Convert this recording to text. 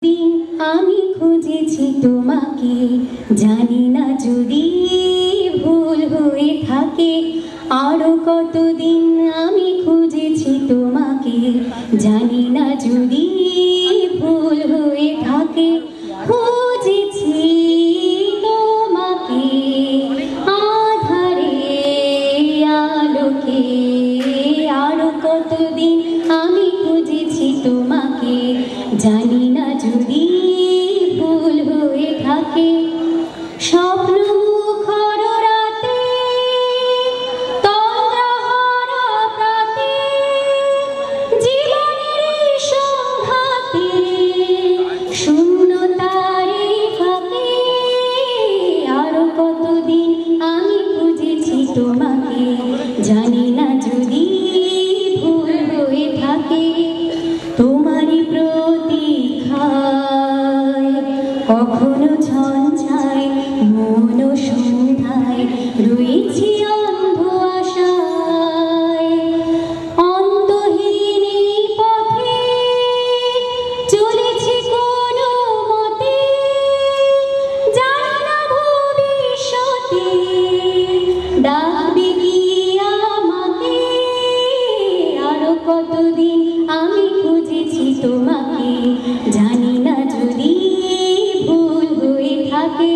দিন আমি খুঁজেছি তোমাকে, জানি না যদি ভুল হয়ে থাকে। আরো কতদিন আমি খুঁজেছি তোমাকে, জানি না যদি ভুল হয়ে থাকে। খুঁজেছি তোমাকে আধারে আলোকে, আরো কতদিন আমি খুঁজেছি তোমাকে, জানি না যদি ভুল হয়ে থাকে। স্বপ্ন মুখর রাতে তন্দ্রাহারা প্রাতে, জীবনের সংঘাতে শূন্যতারে ফাঁকে। আরো কতদিন আমি খুঁজেছি তোমাকে, জানি না যদি ভুল হয়ে থাকে। তোমারই প্রতীক্ষায় কখনো ঝঞ্ঝায় মন সন্ধ্যায় রয়েছি অন্ধ আশায়। অন্তহীন এই পথে চলেছি কোনো মতে, জানি না ভবিষ্যতে ডাকবে কি আমাকে। আরো কতদিন আমি খুঁজেছি তোমাকে, জানি না যদি ভুল হয়ে থাকে।